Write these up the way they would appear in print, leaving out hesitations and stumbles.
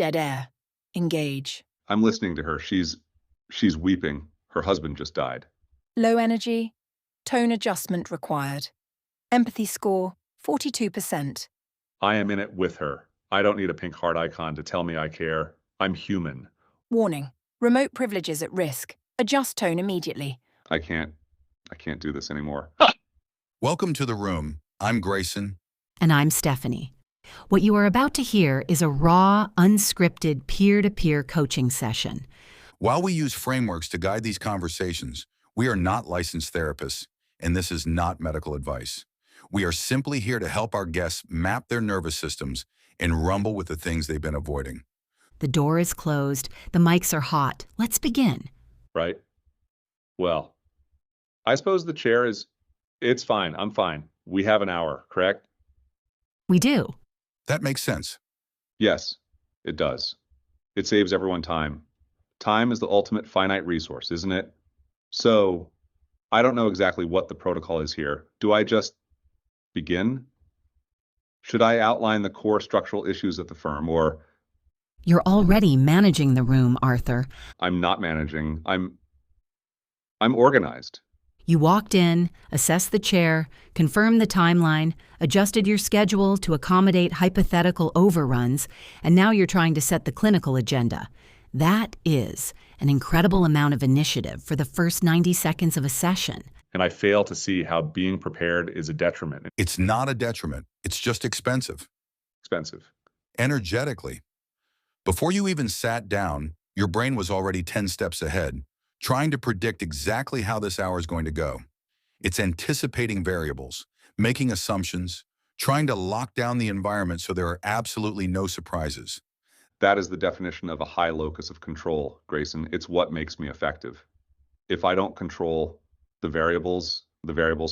Dead air. Engage. I'm listening to her. She's weeping. Her husband just died. Low energy. Tone adjustment required. Empathy score, 42%. I am in it with her. I don't need a pink heart icon to tell me I care. I'm human. Warning. Remote privileges at risk. Adjust tone immediately. I can't do this anymore. Welcome to the room. I'm Greyson. And I'm Stephanie. What you are about to hear is a raw, unscripted, peer-to-peer coaching session. While we use frameworks to guide these conversations, we are not licensed therapists, and this is not medical advice. We are simply here to help our guests map their nervous systems and rumble with the things they've been avoiding. The door is closed. The mics are hot. Let's begin. Right? Well, I suppose the chair is... It's fine. I'm fine. We have an hour, correct? We do. That makes sense. Yes, it does. It saves everyone time. Time is the ultimate finite resource, isn't it? So, I don't know exactly what the protocol is here. Do I just begin? Should I outline the core structural issues at the firm, or... You're already managing the room, Arthur. I'm not managing. I'm organized. You walked in, assessed the chair, confirmed the timeline, adjusted your schedule to accommodate hypothetical overruns, and now you're trying to set the clinical agenda. That is an incredible amount of initiative for the first 90 seconds of a session. And I fail to see how being prepared is a detriment. It's not a detriment. It's just expensive. Expensive. Energetically. Before you even sat down, your brain was already 10 steps ahead, trying to predict exactly how this hour is going to go. It's anticipating variables, making assumptions, trying to lock down the environment so there are absolutely no surprises. That is the definition of a high locus of control, Greyson. It's what makes me effective. If I don't control the variables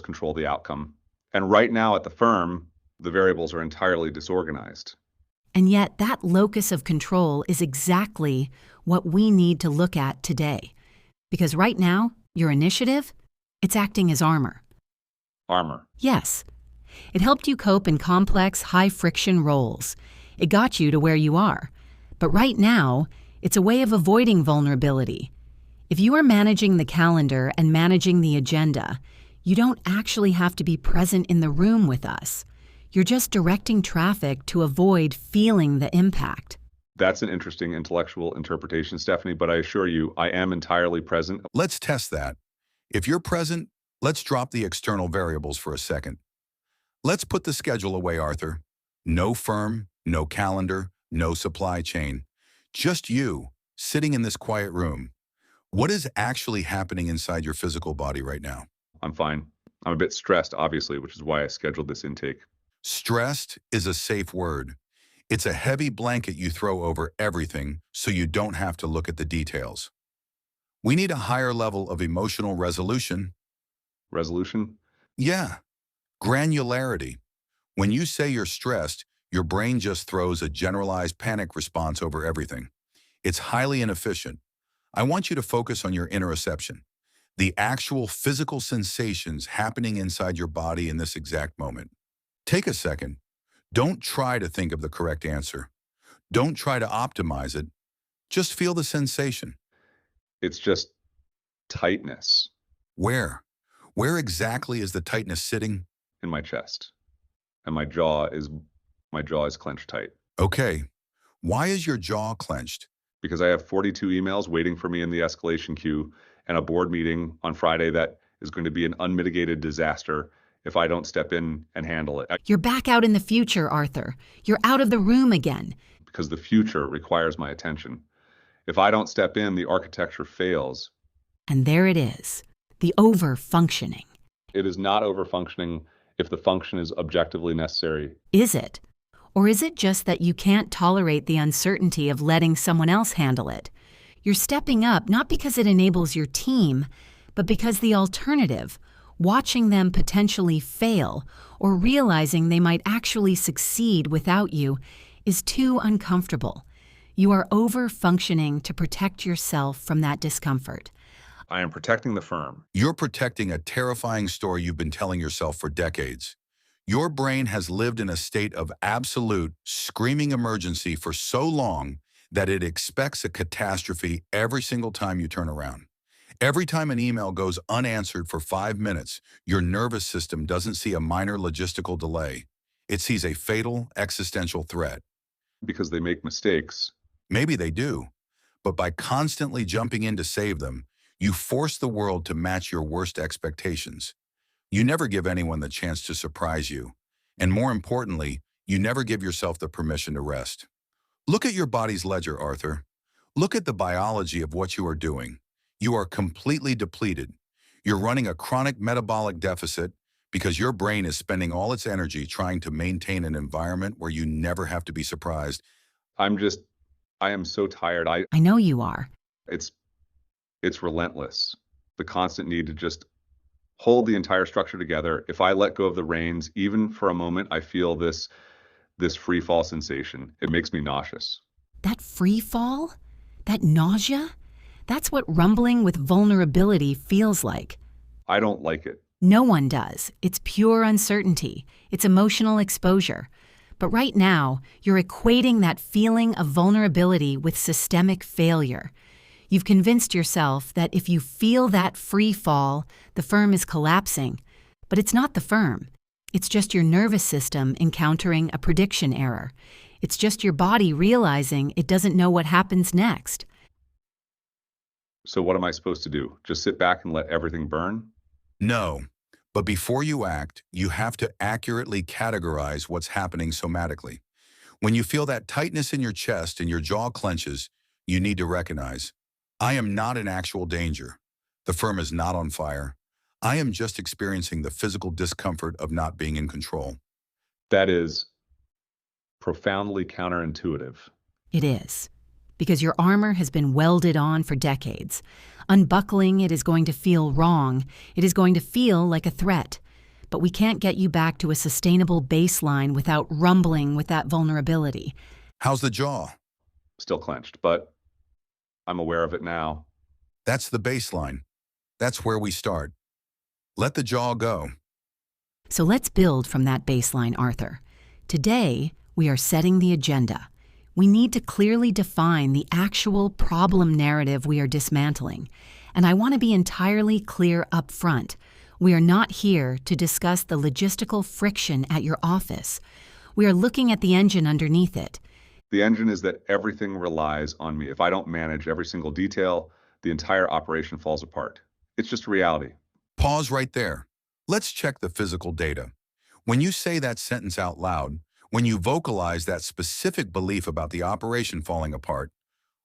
control the outcome. And right now at the firm, the variables are entirely disorganized. And yet that locus of control is exactly what we need to look at today. Because right now, your initiative, it's acting as armor. Armor. Yes. It helped you cope in complex, high-friction roles. It got you to where you are. But right now, it's a way of avoiding vulnerability. If you are managing the calendar and managing the agenda, you don't actually have to be present in the room with us. You're just directing traffic to avoid feeling the impact. That's an interesting intellectual interpretation, Stephanie, but I assure you, I am entirely present. Let's test that. If you're present, let's drop the external variables for a second. Let's put the schedule away, Arthur. No firm, no calendar, no supply chain. Just you, sitting in this quiet room. What is actually happening inside your physical body right now? I'm fine. I'm a bit stressed, obviously, which is why I scheduled this intake. Stressed is a safe word. It's a heavy blanket you throw over everything so you don't have to look at the details. We need a higher level of emotional resolution. Resolution? Yeah. Granularity. When you say you're stressed, your brain just throws a generalized panic response over everything. It's highly inefficient. I want you to focus on your interoception, the actual physical sensations happening inside your body in this exact moment. Take a second. Don't try to think of the correct answer. Don't try to optimize it. Just feel the sensation. It's just tightness. Where? Where exactly is the tightness sitting? In my chest. And my jaw is clenched tight. Okay. Why is your jaw clenched? Because I have 42 emails waiting for me in the escalation queue and a board meeting on Friday that is going to be an unmitigated disaster if I don't step in and handle it. You're back out in the future, Arthur. You're out of the room again. Because the future requires my attention. If I don't step in, the architecture fails. And there it is, the over-functioning. It is not over-functioning if the function is objectively necessary. Is it? Or is it just that you can't tolerate the uncertainty of letting someone else handle it? You're stepping up not because it enables your team, but because the alternative, watching them potentially fail or realizing they might actually succeed without you, is too uncomfortable. You are over-functioning to protect yourself from that discomfort. I am protecting the firm. You're protecting a terrifying story you've been telling yourself for decades. Your brain has lived in a state of absolute, screaming emergency for so long that it expects a catastrophe every single time you turn around. Every time an email goes unanswered for 5 minutes, your nervous system doesn't see a minor logistical delay. It sees a fatal existential threat. Because they make mistakes. Maybe they do, but by constantly jumping in to save them, you force the world to match your worst expectations. You never give anyone the chance to surprise you. And more importantly, you never give yourself the permission to rest. Look at your body's ledger, Arthur. Look at the biology of what you are doing. You are completely depleted. You're running a chronic metabolic deficit because your brain is spending all its energy trying to maintain an environment where you never have to be surprised. I am so tired. I know you are. It's relentless. The constant need to just hold the entire structure together. If I let go of the reins, even for a moment, I feel this free fall sensation. It makes me nauseous. That free fall? That nausea? That's what rumbling with vulnerability feels like. I don't like it. No one does. It's pure uncertainty. It's emotional exposure. But right now, you're equating that feeling of vulnerability with systemic failure. You've convinced yourself that if you feel that free fall, the firm is collapsing. But it's not the firm. It's just your nervous system encountering a prediction error. It's just your body realizing it doesn't know what happens next. So what am I supposed to do? Just sit back and let everything burn? No, but before you act, you have to accurately categorize what's happening somatically. When you feel that tightness in your chest and your jaw clenches, you need to recognize, I am not in actual danger. The firm is not on fire. I am just experiencing the physical discomfort of not being in control. That is profoundly counterintuitive. It is. Because your armor has been welded on for decades. Unbuckling it is going to feel wrong. It is going to feel like a threat. But we can't get you back to a sustainable baseline without rumbling with that vulnerability. How's the jaw? Still clenched, but I'm aware of it now. That's the baseline. That's where we start. Let the jaw go. So let's build from that baseline, Arthur. Today, we are setting the agenda. We need to clearly define the actual problem narrative we are dismantling. And I want to be entirely clear up front. We are not here to discuss the logistical friction at your office. We are looking at the engine underneath it. The engine is that everything relies on me. If I don't manage every single detail, the entire operation falls apart. It's just a reality. Pause right there. Let's check the physical data. When you say that sentence out loud, when you vocalize that specific belief about the operation falling apart,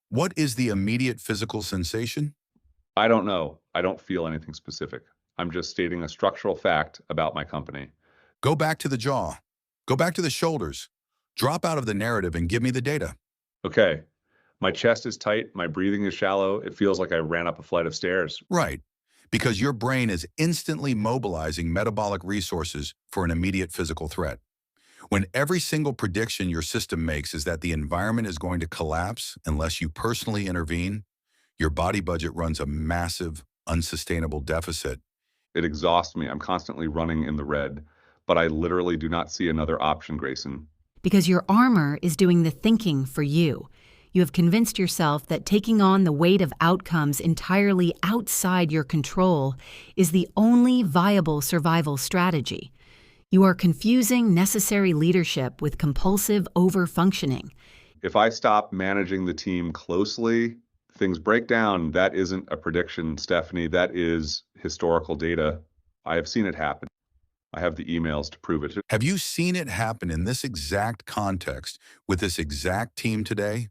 what is the immediate physical sensation? I don't know. I don't feel anything specific. I'm just stating a structural fact about my company. Go back to the jaw. Go back to the shoulders. Drop out of the narrative and give me the data. Okay. My chest is tight. My breathing is shallow. It feels like I ran up a flight of stairs. Right. Because your brain is instantly mobilizing metabolic resources for an immediate physical threat. When every single prediction your system makes is that the environment is going to collapse unless you personally intervene, your body budget runs a massive, unsustainable deficit. It exhausts me. I'm constantly running in the red, but I literally do not see another option, Greyson. Because your armor is doing the thinking for you. You have convinced yourself that taking on the weight of outcomes entirely outside your control is the only viable survival strategy. You are confusing necessary leadership with compulsive overfunctioning. If I stop managing the team closely, things break down. That isn't a prediction, Stephanie. That is historical data. I have seen it happen. I have the emails to prove it. Have you seen it happen in this exact context with this exact team today?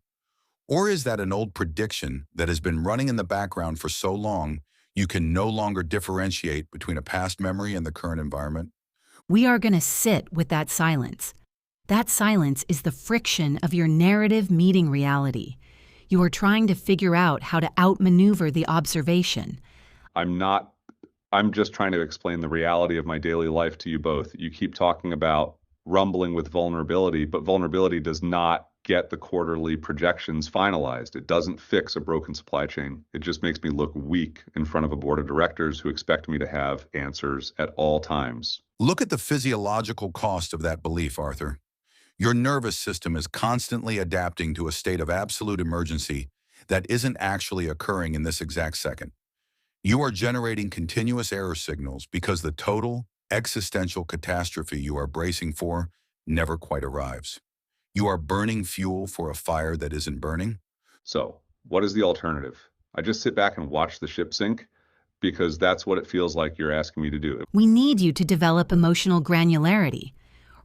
Or is that an old prediction that has been running in the background for so long, you can no longer differentiate between a past memory and the current environment? We are going to sit with that silence. That silence is the friction of your narrative meeting reality. You are trying to figure out how to outmaneuver the observation. I'm just trying to explain the reality of my daily life to you both. You keep talking about rumbling with vulnerability, but vulnerability does not get the quarterly projections finalized. It doesn't fix a broken supply chain. It just makes me look weak in front of a board of directors who expect me to have answers at all times. Look at the physiological cost of that belief, Arthur. Your nervous system is constantly adapting to a state of absolute emergency that isn't actually occurring in this exact second. You are generating continuous error signals because the total existential catastrophe you are bracing for never quite arrives. You are burning fuel for a fire that isn't burning. So, what is the alternative? I just sit back and watch the ship sink? Because that's what it feels like you're asking me to do. We need you to develop emotional granularity.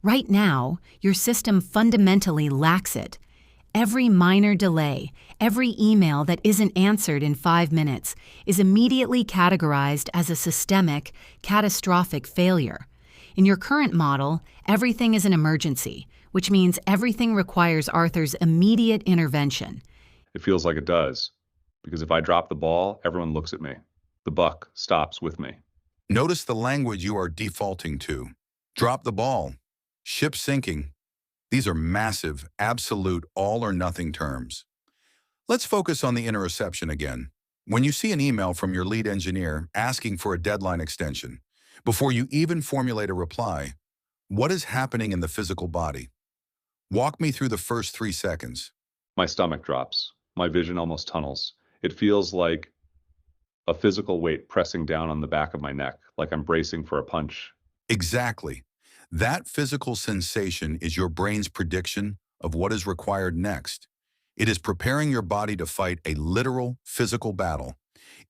Right now, your system fundamentally lacks it. Every minor delay, every email that isn't answered in 5 minutes is immediately categorized as a systemic, catastrophic failure. In your current model, everything is an emergency, which means everything requires Arthur's immediate intervention. It feels like it does. Because if I drop the ball, everyone looks at me. The buck stops with me. Notice the language you are defaulting to. Drop the ball. Ship sinking. These are massive, absolute, all or nothing terms. Let's focus on the interception again. When you see an email from your lead engineer asking for a deadline extension, before you even formulate a reply, what is happening in the physical body? Walk me through the first 3 seconds. My stomach drops. My vision almost tunnels. It feels like a physical weight pressing down on the back of my neck, like I'm bracing for a punch. Exactly. That physical sensation is your brain's prediction of what is required next. It is preparing your body to fight a literal physical battle.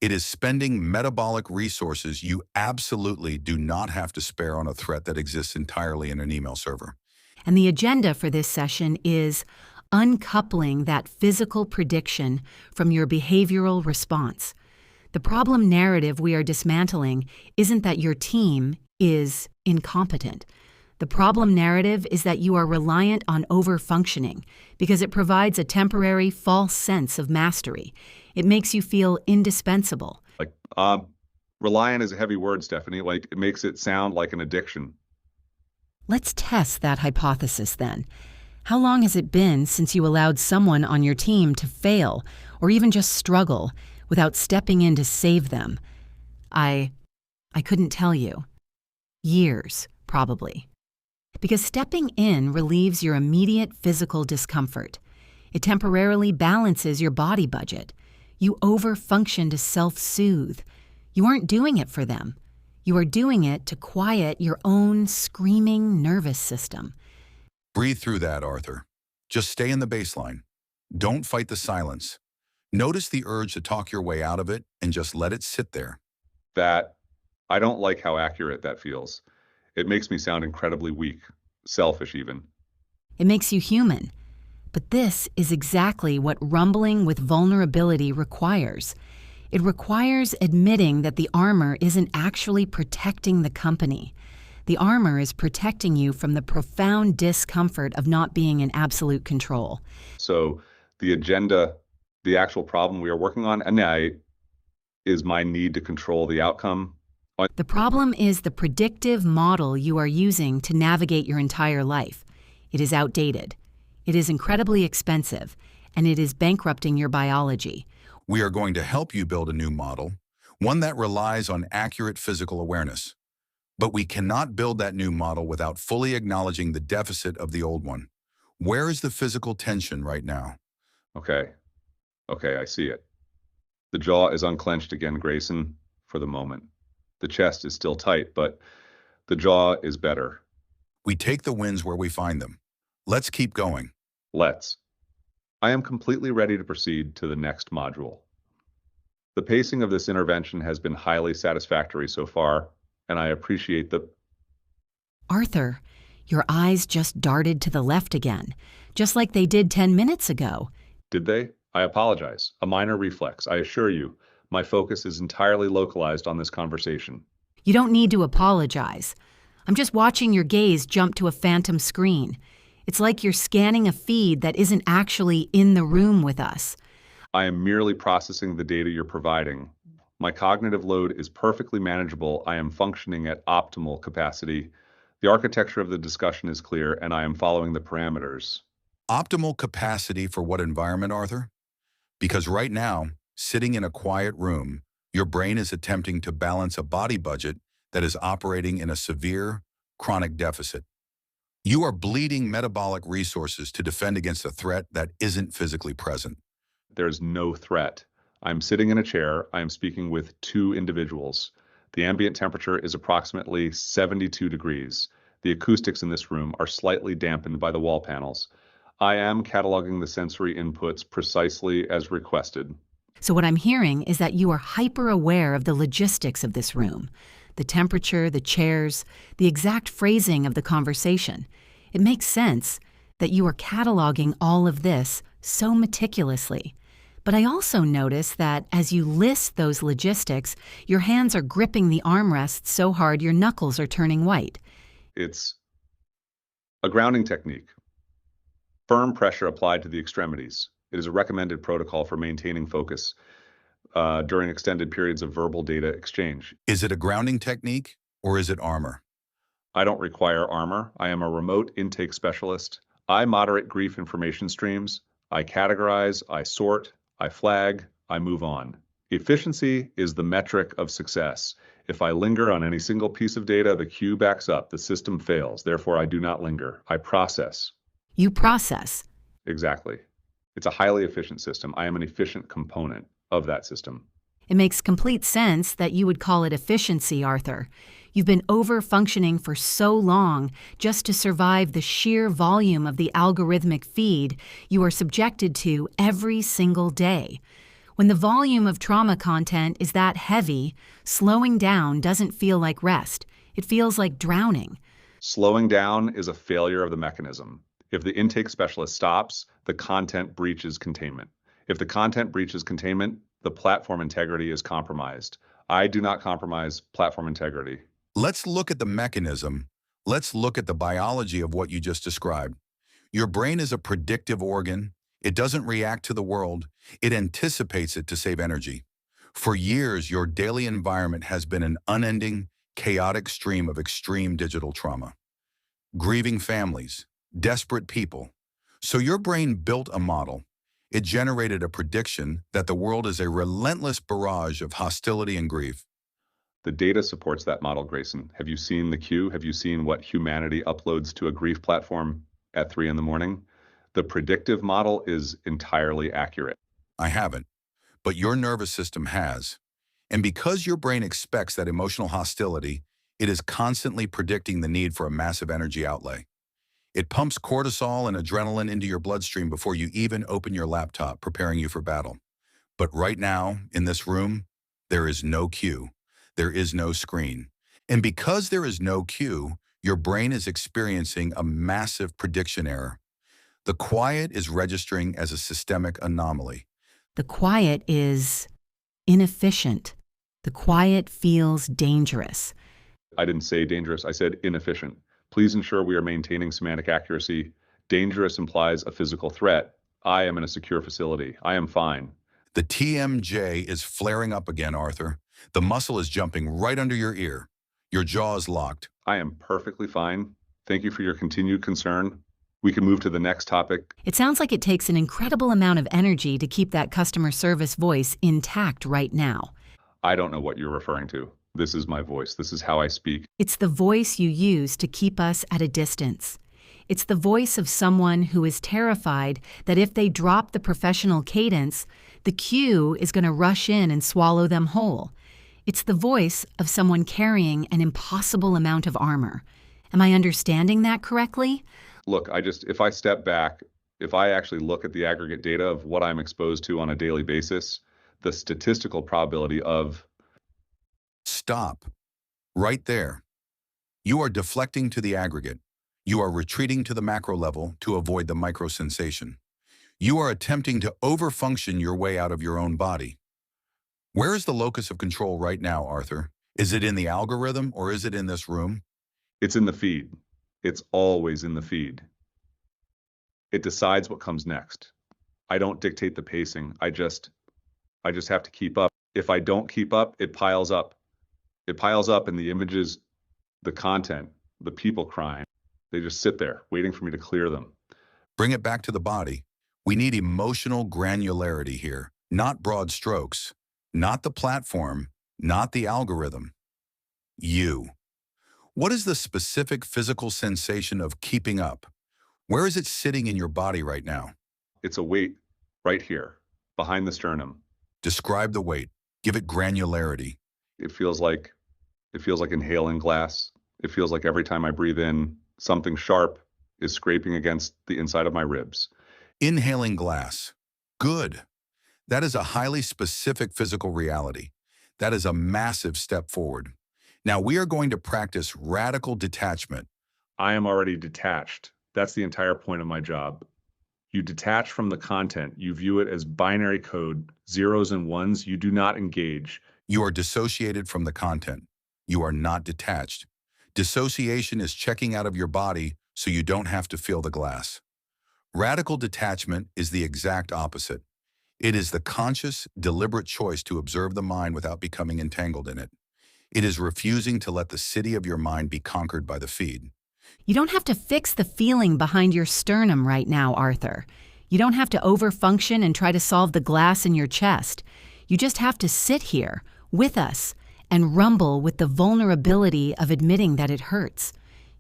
It is spending metabolic resources you absolutely do not have to spare on a threat that exists entirely in an email server. And the agenda for this session is uncoupling that physical prediction from your behavioral response. The problem narrative we are dismantling isn't that your team is incompetent. The problem narrative is that you are reliant on over-functioning because it provides a temporary false sense of mastery. It makes you feel indispensable. Reliant is a heavy word, Stephanie. It makes it sound like an addiction. Let's test that hypothesis then. How long has it been since you allowed someone on your team to fail or even just struggle without stepping in to save them? I couldn't tell you. Years, probably. Because stepping in relieves your immediate physical discomfort. It temporarily balances your body budget. You over-function to self-soothe. You aren't doing it for them. You are doing it to quiet your own screaming nervous system. Breathe through that, Arthur. Just stay in the baseline. Don't fight the silence. Notice the urge to talk your way out of it and just let it sit there. I don't like how accurate that feels. It makes me sound incredibly weak, selfish even. It makes you human. But this is exactly what rumbling with vulnerability requires. It requires admitting that the armor isn't actually protecting the company. The armor is protecting you from the profound discomfort of not being in absolute control. So the agenda, the actual problem we are working on, is my need to control the outcome. The problem is the predictive model you are using to navigate your entire life. It is outdated. It is incredibly expensive, and it is bankrupting your biology. We are going to help you build a new model, one that relies on accurate physical awareness. But we cannot build that new model without fully acknowledging the deficit of the old one. Where is the physical tension right now? Okay, I see it. The jaw is unclenched again, Greyson, for the moment. The chest is still tight, but the jaw is better. We take the wins where we find them. Let's keep going. Let's. I am completely ready to proceed to the next module. The pacing of this intervention has been highly satisfactory so far, and I appreciate Arthur, your eyes just darted to the left again, just like they did 10 minutes ago. Did they? I apologize. A minor reflex, I assure you. My focus is entirely localized on this conversation. You don't need to apologize. I'm just watching your gaze jump to a phantom screen. It's like you're scanning a feed that isn't actually in the room with us. I am merely processing the data you're providing. My cognitive load is perfectly manageable. I am functioning at optimal capacity. The architecture of the discussion is clear, and I am following the parameters. Optimal capacity for what environment, Arthur? Because right now, sitting in a quiet room, your brain is attempting to balance a body budget that is operating in a severe, chronic deficit. You are bleeding metabolic resources to defend against a threat that isn't physically present. There's no threat. I'm sitting in a chair. I am speaking with two individuals. The ambient temperature is approximately 72 degrees. The acoustics in this room are slightly dampened by the wall panels. I am cataloging the sensory inputs precisely as requested. So what I'm hearing is that you are hyper aware of the logistics of this room, the temperature, the chairs, the exact phrasing of the conversation. It makes sense that you are cataloging all of this so meticulously. But I also notice that as you list those logistics, your hands are gripping the armrests so hard your knuckles are turning white. It's a grounding technique. Firm pressure applied to the extremities. It is a recommended protocol for maintaining focus during extended periods of verbal data exchange. Is it a grounding technique or is it armor? I don't require armor. I am a remote intake specialist. I moderate grief information streams. I categorize, I sort, I flag, I move on. Efficiency is the metric of success. If I linger on any single piece of data, the queue backs up, the system fails. Therefore, I do not linger. I process. You process. Exactly. It's a highly efficient system. I am an efficient component of that system. It makes complete sense that you would call it efficiency, Arthur. You've been over-functioning for so long just to survive the sheer volume of the algorithmic feed you are subjected to every single day. When the volume of trauma content is that heavy, slowing down doesn't feel like rest. It feels like drowning. Slowing down is a failure of the mechanism. If the intake specialist stops, the content breaches containment. If the content breaches containment, the platform integrity is compromised. I do not compromise platform integrity. Let's look at the mechanism. Let's look at the biology of what you just described. Your brain is a predictive organ. It doesn't react to the world. It anticipates it to save energy. For years, your daily environment has been an unending, chaotic stream of extreme digital trauma. Grieving families, desperate people. So your brain built a model. It generated a prediction that the world is a relentless barrage of hostility and grief. The data supports that model, Greyson. Have you seen the queue? Have you seen what humanity uploads to a grief platform at 3 a.m? The predictive model is entirely accurate. I haven't, but your nervous system has. And because your brain expects that emotional hostility, it is constantly predicting the need for a massive energy outlay. It pumps cortisol and adrenaline into your bloodstream before you even open your laptop, preparing you for battle. But right now, in this room, there is no cue. There is no screen. And because there is no cue, your brain is experiencing a massive prediction error. The quiet is registering as a systemic anomaly. The quiet is inefficient. The quiet feels dangerous. I didn't say dangerous, I said inefficient. Please ensure we are maintaining semantic accuracy. Dangerous implies a physical threat. I am in a secure facility. I am fine. The TMJ is flaring up again, Arthur. The muscle is jumping right under your ear. Your jaw is locked. I am perfectly fine. Thank you for your continued concern. We can move to the next topic. It sounds like it takes an incredible amount of energy to keep that customer service voice intact right now. I don't know what you're referring to. This is my voice. This is how I speak. It's the voice you use to keep us at a distance. It's the voice of someone who is terrified that if they drop the professional cadence, the queue is going to rush in and swallow them whole. It's the voice of someone carrying an impossible amount of armor. Am I understanding that correctly? Look, if I step back, if I actually look at the aggregate data of what I'm exposed to on a daily basis, the statistical probability of... Stop. Right there. You are deflecting to the aggregate. You are retreating to the macro level to avoid the micro sensation. You are attempting to overfunction your way out of your own body. Where is the locus of control right now, Arthur? Is it in the algorithm or is it in this room? It's in the feed. It's always in the feed. It decides what comes next. I don't dictate the pacing. I just have to keep up. If I don't keep up, it piles up. It piles up in the images, the content, the people crying. They just sit there waiting for me to clear them. Bring it back to the body. We need emotional granularity here, not broad strokes, not the platform, not the algorithm. You. What is the specific physical sensation of keeping up? Where is it sitting in your body right now? It's a weight right here, behind the sternum. Describe the weight. Give it granularity. It feels like inhaling glass. It feels like every time I breathe in, something sharp is scraping against the inside of my ribs. Inhaling glass. Good. That is a highly specific physical reality. That is a massive step forward. Now we are going to practice radical detachment. I am already detached. That's the entire point of my job. You detach from the content. You view it as binary code, zeros and ones. You do not engage. You are dissociated from the content. You are not detached. Dissociation is checking out of your body so you don't have to feel the glass. Radical detachment is the exact opposite. It is the conscious, deliberate choice to observe the mind without becoming entangled in it. It is refusing to let the city of your mind be conquered by the feed. You don't have to fix the feeling behind your sternum right now, Arthur. You don't have to overfunction and try to solve the glass in your chest. You just have to sit here with us and rumble with the vulnerability of admitting that it hurts.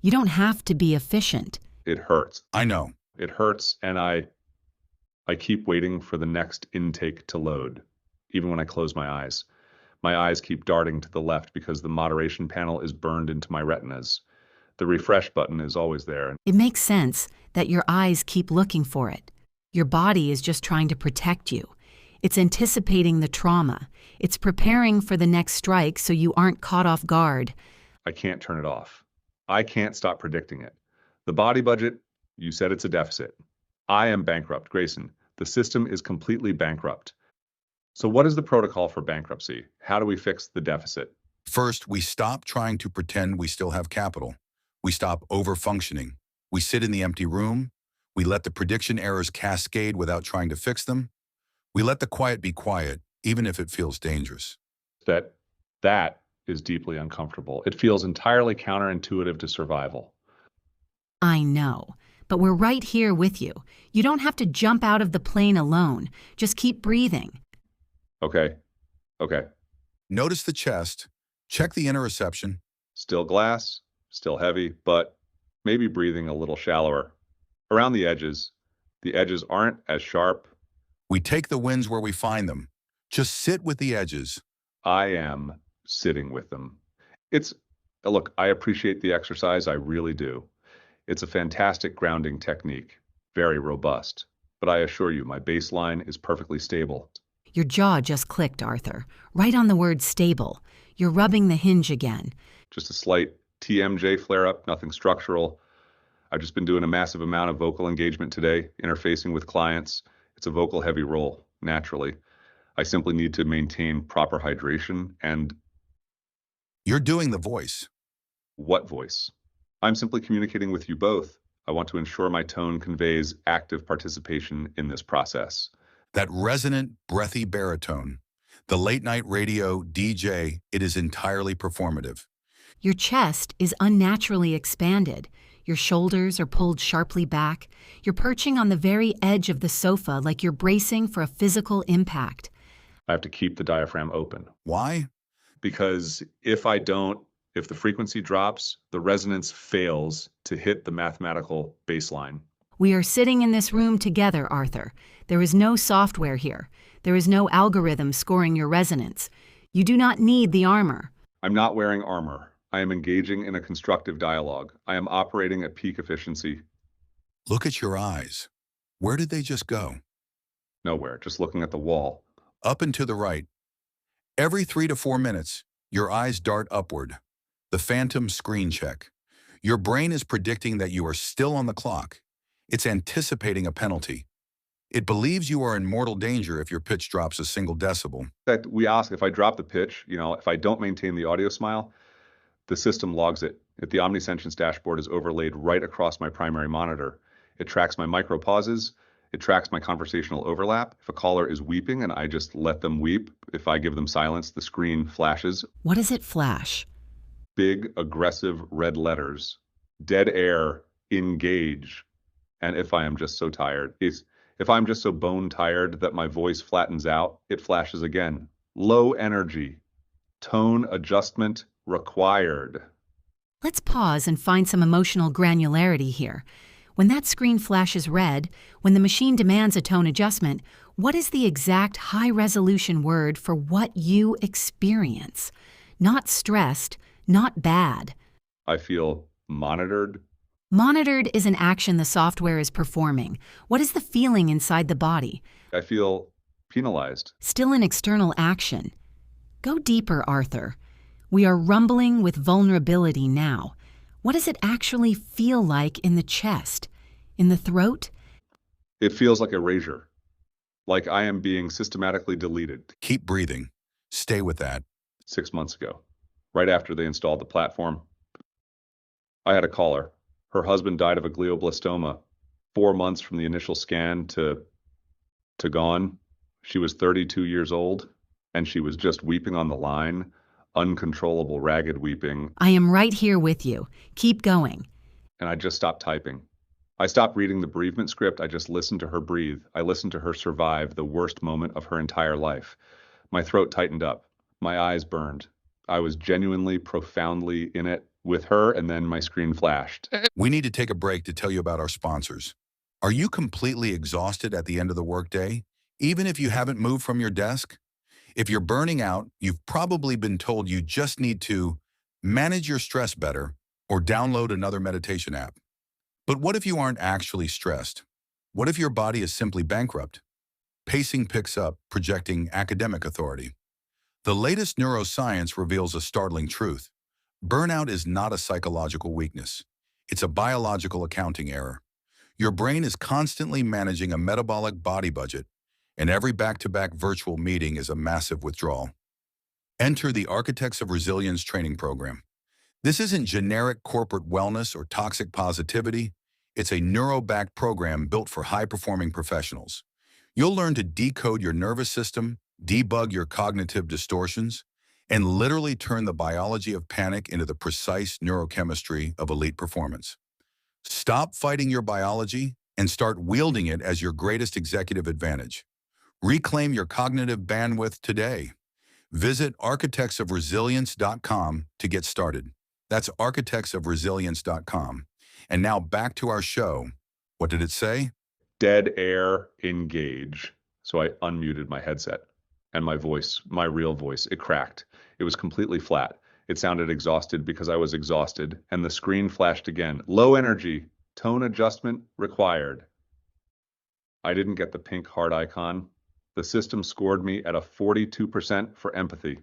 You don't have to be efficient. It hurts. I know. It hurts, and I keep waiting for the next intake to load, even when I close my eyes. My eyes keep darting to the left because the moderation panel is burned into my retinas. The refresh button is always there. It makes sense that your eyes keep looking for it. Your body is just trying to protect you. It's anticipating the trauma. It's preparing for the next strike so you aren't caught off guard. I can't turn it off. I can't stop predicting it. The body budget, you said it's a deficit. I am bankrupt, Greyson. The system is completely bankrupt. So what is the protocol for bankruptcy? How do we fix the deficit? First, we stop trying to pretend we still have capital. We stop overfunctioning. We sit in the empty room. We let the prediction errors cascade without trying to fix them. We let the quiet be quiet, even if it feels dangerous. That is deeply uncomfortable. It feels entirely counterintuitive to survival. I know, but we're right here with you. You don't have to jump out of the plane alone. Just keep breathing. Okay. Notice the chest. Check the interoception. Still glass, still heavy, but maybe breathing a little shallower. Around the edges aren't as sharp. We take the wins where we find them. Just sit with the edges. I am sitting with them. Look, I appreciate the exercise, I really do. It's a fantastic grounding technique, very robust. But I assure you, my baseline is perfectly stable. Your jaw just clicked, Arthur. Right on the word stable. You're rubbing the hinge again. Just a slight TMJ flare-up, nothing structural. I've just been doing a massive amount of vocal engagement today, interfacing with clients. It's a vocal-heavy role, naturally. I simply need to maintain proper hydration and... You're doing the voice. What voice? I'm simply communicating with you both. I want to ensure my tone conveys active participation in this process. That resonant, breathy baritone. The late-night radio DJ, it is entirely performative. Your chest is unnaturally expanded. Your shoulders are pulled sharply back. You're perching on the very edge of the sofa like you're bracing for a physical impact. I have to keep the diaphragm open. Why? Because if the frequency drops, the resonance fails to hit the mathematical baseline. We are sitting in this room together, Arthur. There is no software here. There is no algorithm scoring your resonance. You do not need the armor. I'm not wearing armor. I am engaging in a constructive dialogue. I am operating at peak efficiency. Look at your eyes. Where did they just go? Nowhere, just looking at the wall. Up and to the right. Every 3 to 4 minutes, your eyes dart upward. The phantom screen check. Your brain is predicting that you are still on the clock. It's anticipating a penalty. It believes you are in mortal danger if your pitch drops a single decibel. That we ask if I drop the pitch, if I don't maintain the audio smile, the system logs it. The Omnisentience dashboard is overlaid right across my primary monitor. It tracks my micro pauses. It tracks my conversational overlap. If a caller is weeping and I just let them weep, if I give them silence, the screen flashes. What does it flash? Big, aggressive red letters. Dead air, engage. And if I am just so tired, if I'm just so bone tired that my voice flattens out, it flashes again. Low energy. Tone adjustment required. Let's pause and find some emotional granularity here. When that screen flashes red, when the machine demands a tone adjustment, what is the exact high-resolution word for what you experience? Not stressed, not bad. I feel monitored. Monitored is an action the software is performing. What is the feeling inside the body? I feel penalized. Still an external action. Go deeper, Arthur. We are rumbling with vulnerability now. What does it actually feel like in the chest? In the throat? It feels like erasure, like I am being systematically deleted. Keep breathing. Stay with that. 6 months ago, right after they installed the platform, I had a caller. Her husband died of a glioblastoma. 4 months from the initial scan to gone. She was 32 years old, and she was just weeping on the line, uncontrollable, ragged weeping. I am right here with you. Keep going. And I just stopped typing. I stopped reading the bereavement script. I just listened to her breathe. I listened to her survive the worst moment of her entire life. My throat tightened up. My eyes burned. I was genuinely, profoundly in it with her, and then my screen flashed. We need to take a break to tell you about our sponsors. Are you completely exhausted at the end of the workday, even if you haven't moved from your desk? If you're burning out, you've probably been told you just need to manage your stress better or download another meditation app. But what if you aren't actually stressed? What if your body is simply bankrupt? Pacing picks up, projecting academic authority. The latest neuroscience reveals a startling truth. Burnout is not a psychological weakness. It's a biological accounting error. Your brain is constantly managing a metabolic body budget, and every back-to-back virtual meeting is a massive withdrawal. Enter the Architects of Resilience training program. This isn't generic corporate wellness or toxic positivity. It's a neuro-backed program built for high-performing professionals. You'll learn to decode your nervous system, debug your cognitive distortions, and literally turn the biology of panic into the precise neurochemistry of elite performance. Stop fighting your biology and start wielding it as your greatest executive advantage. Reclaim your cognitive bandwidth today. Visit architectsofresilience.com to get started. That's architectsofresilience.com. And now back to our show. What did it say? Dead air, engage. So I unmuted my headset, and my voice, my real voice, it cracked. It was completely flat. It sounded exhausted because I was exhausted, and the screen flashed again. Low energy, tone adjustment required. I didn't get the pink heart icon. The system scored me at a 42% for empathy.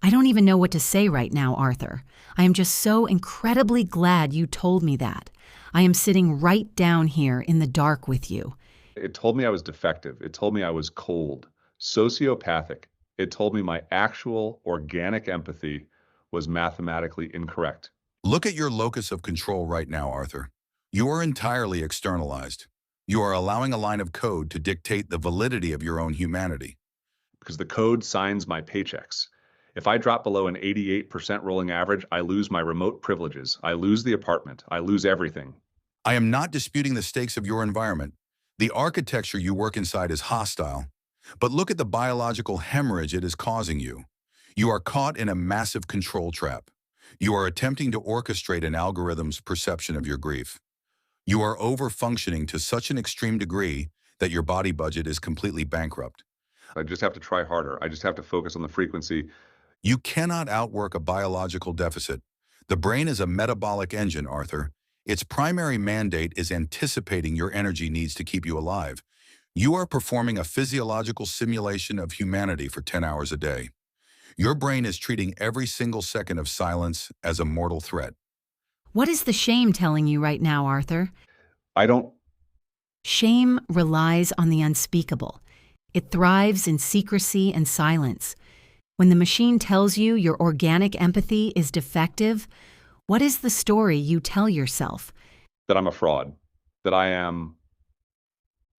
I don't even know what to say right now, Arthur. I am just so incredibly glad you told me that. I am sitting right down here in the dark with you. It told me I was defective. It told me I was cold, sociopathic. It told me my actual organic empathy was mathematically incorrect. Look at your locus of control right now, Arthur. You are entirely externalized. You are allowing a line of code to dictate the validity of your own humanity. Because the code signs my paychecks. If I drop below an 88% rolling average, I lose my remote privileges. I lose the apartment. I lose everything. I am not disputing the stakes of your environment. The architecture you work inside is hostile. But look at the biological hemorrhage it is causing you. You are caught in a massive control trap. You are attempting to orchestrate an algorithm's perception of your grief. You are over-functioning to such an extreme degree that your body budget is completely bankrupt. I just have to try harder. I just have to focus on the frequency. You cannot outwork a biological deficit. The brain is a metabolic engine, Arthur. Its primary mandate is anticipating your energy needs to keep you alive. You are performing a physiological simulation of humanity for 10 hours a day. Your brain is treating every single second of silence as a mortal threat. What is the shame telling you right now, Arthur? I don't. Shame relies on the unspeakable. It thrives in secrecy and silence. When the machine tells you your organic empathy is defective, what is the story you tell yourself? That I'm a fraud. That I am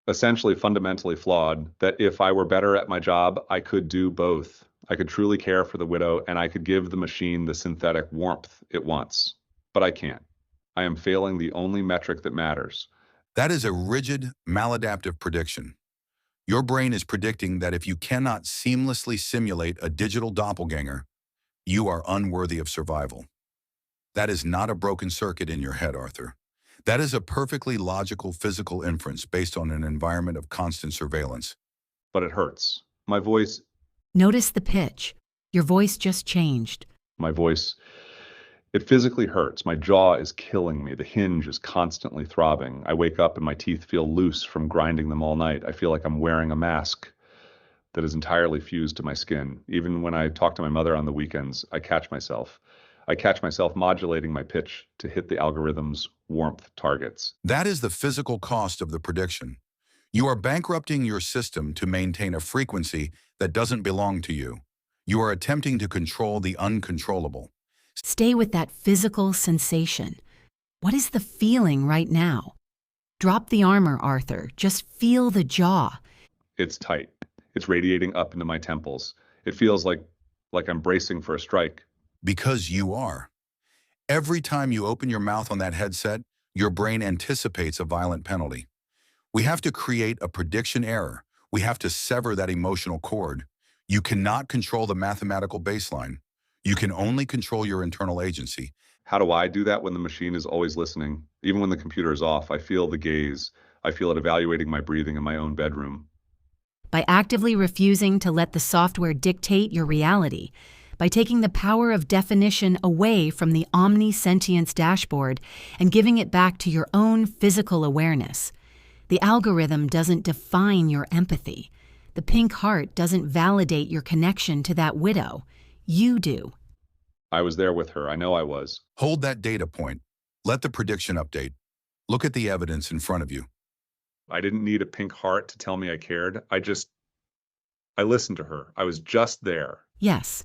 essentially fundamentally flawed. That if I were better at my job, I could do both. I could truly care for the widow, and I could give the machine the synthetic warmth it wants. But I can't. I am failing the only metric that matters. That is a rigid, maladaptive prediction. Your brain is predicting that if you cannot seamlessly simulate a digital doppelganger, you are unworthy of survival. That is not a broken circuit in your head, Arthur. That is a perfectly logical physical inference based on an environment of constant surveillance. But it hurts. My voice, Notice the pitch. Your voice just changed. my voice, it physically hurts. My jaw is killing me. The hinge is constantly throbbing. I wake up and my teeth feel loose from grinding them all night. I feel like I'm wearing a mask that is entirely fused to my skin. Even when I talk to my mother on the weekends, I catch myself. I catch myself modulating my pitch to hit the algorithm's warmth targets. That is the physical cost of the prediction. You are bankrupting your system to maintain a frequency that doesn't belong to you. You are attempting to control the uncontrollable. Stay with that physical sensation. What is the feeling right now? Drop the armor, Arthur. Just feel the jaw. It's tight. It's radiating up into my temples. It feels like I'm bracing for a strike. Because you are. Every time you open your mouth on that headset, your brain anticipates a violent penalty. We have to create a prediction error. We have to sever that emotional cord. You cannot control the mathematical baseline. You can only control your internal agency. How do I do that when the machine is always listening? Even when the computer is off, I feel the gaze. I feel it evaluating my breathing in my own bedroom. By actively refusing to let the software dictate your reality, by taking the power of definition away from the omnisentience dashboard and giving it back to your own physical awareness. The algorithm doesn't define your empathy. The pink heart doesn't validate your connection to that widow. You do. I was there with her. I know I was. Hold that data point. Let the prediction update. Look at the evidence in front of you. I didn't need a pink heart to tell me I cared. I listened to her. I was just there. Yes.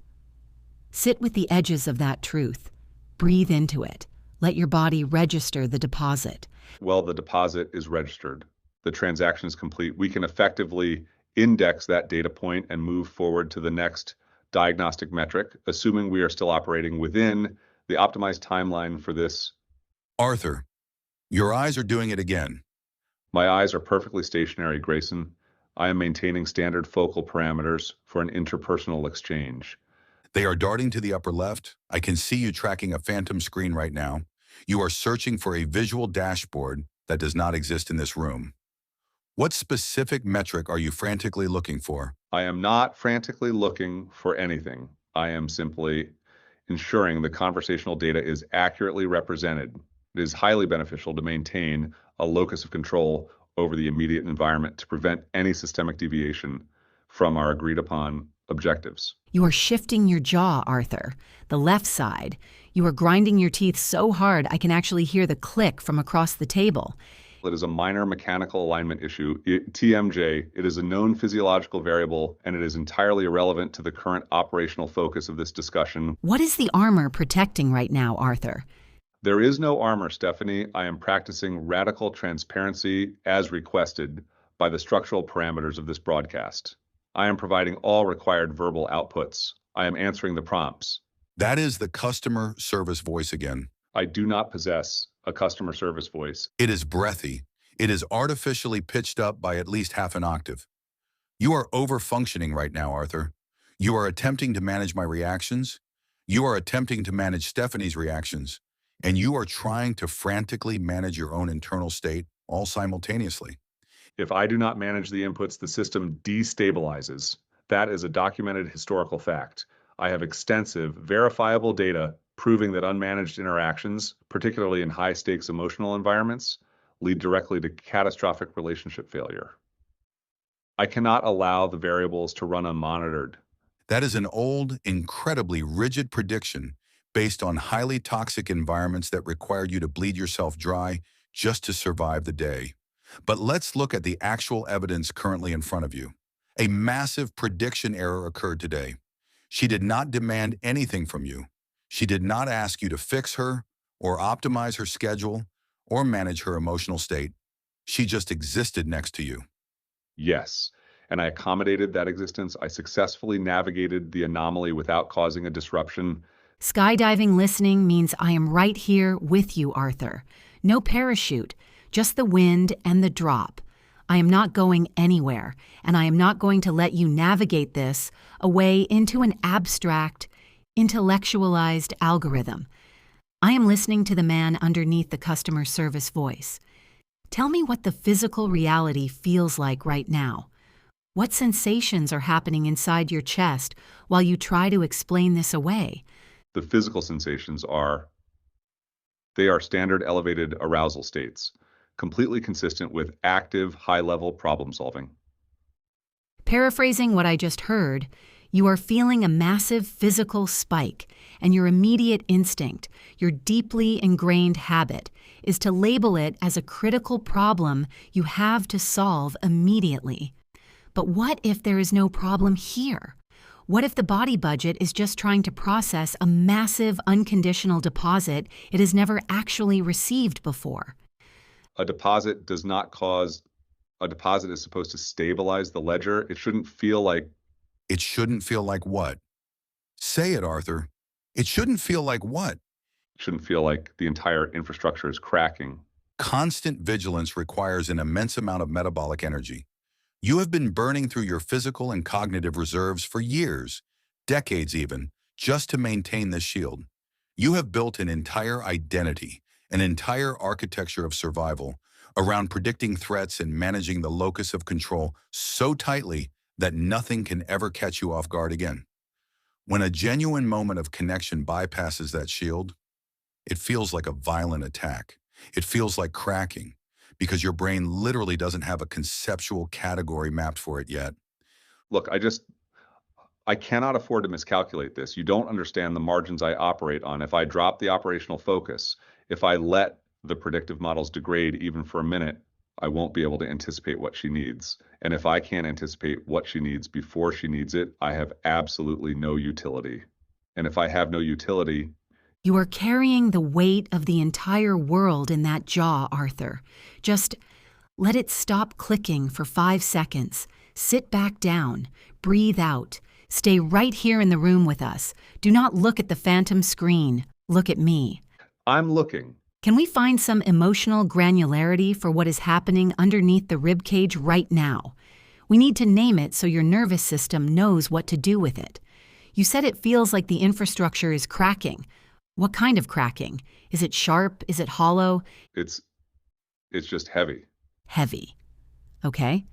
Sit with the edges of that truth. Breathe into it. Let your body register the deposit. Well, the deposit is registered. The transaction is complete. We can effectively index that data point and move forward to the next diagnostic metric, assuming we are still operating within the optimized timeline for this. Arthur, your eyes are doing it again. My eyes are perfectly stationary, Greyson. I am maintaining standard focal parameters for an interpersonal exchange. They are darting to the upper left. I can see you tracking a phantom screen right now. You are searching for a visual dashboard that does not exist in this room. What specific metric are you frantically looking for? I am not frantically looking for anything. I am simply ensuring the conversational data is accurately represented. It is highly beneficial to maintain a locus of control over the immediate environment to prevent any systemic deviation from our agreed upon objectives. You are shifting your jaw, Arthur. The left side. You are grinding your teeth so hard I can actually hear the click from across the table. It is a minor mechanical alignment issue, TMJ. It is a known physiological variable, and it is entirely irrelevant to the current operational focus of this discussion. What is the armor protecting right now, Arthur? There is no armor, Stephanie. I am practicing radical transparency as requested by the structural parameters of this broadcast. I am providing all required verbal outputs. I am answering the prompts. That is the customer service voice again. I do not possess a customer service voice. It is breathy. It is artificially pitched up by at least half an octave. You are over-functioning right now, Arthur. You are attempting to manage my reactions. You are attempting to manage Stephanie's reactions. And you are trying to frantically manage your own internal state all simultaneously. If I do not manage the inputs, the system destabilizes. That is a documented historical fact. I have extensive, verifiable data proving that unmanaged interactions, particularly in high-stakes emotional environments, lead directly to catastrophic relationship failure. I cannot allow the variables to run unmonitored. That is an old, incredibly rigid prediction based on highly toxic environments that required you to bleed yourself dry just to survive the day. But let's look at the actual evidence currently in front of you. A massive prediction error occurred today. She did not demand anything from you. She did not ask you to fix her or optimize her schedule or manage her emotional state. She just existed next to you. Yes, and I accommodated that existence. I successfully navigated the anomaly without causing a disruption. Skydiving listening means I am right here with you, Arthur. No parachute, just the wind and the drop. I am not going anywhere, and I am not going to let you navigate this away into an abstract, intellectualized algorithm. I am listening to the man underneath the customer service voice. Tell me what the physical reality feels like right now. What sensations are happening inside your chest while you try to explain this away? The physical sensations are, they are standard elevated arousal states, completely consistent with active, high-level problem solving. Paraphrasing what I just heard, you are feeling a massive physical spike, and your immediate instinct, your deeply ingrained habit, is to label it as a critical problem you have to solve immediately. But what if there is no problem here? What if the body budget is just trying to process a massive unconditional deposit it has never actually received before? A deposit does not cause, a deposit is supposed to stabilize the ledger. It shouldn't feel like, It shouldn't feel like what? Say it, Arthur. It shouldn't feel like what? shouldn't feel like the entire infrastructure is cracking. Constant vigilance requires an immense amount of metabolic energy. You have been burning through your physical and cognitive reserves for years, decades even, just to maintain this shield. You have built an entire identity, an entire architecture of survival around predicting threats and managing the locus of control so tightly that nothing can ever catch you off guard again. When a genuine moment of connection bypasses that shield, it feels like a violent attack. It feels like cracking, because your brain literally doesn't have a conceptual category mapped for it yet. Look, I cannot afford to miscalculate this. You don't understand the margins I operate on. If I drop the operational focus, if I let the predictive models degrade even for a minute, I won't be able to anticipate what she needs. And if I can't anticipate what she needs before she needs it, I have absolutely no utility. And if I have no utility, You are carrying the weight of the entire world in that jaw, Arthur. Just let it stop clicking for 5 seconds. Sit back down. Breathe out. Stay right here in the room with us. Do not look at the phantom screen. Look at me. I'm looking. Can we find some emotional granularity for what is happening underneath the ribcage right now? We need to name it so your nervous system knows what to do with it. You said it feels like the infrastructure is cracking. What kind of cracking? Is it sharp? Is it hollow? It's just heavy. Heavy. Okay.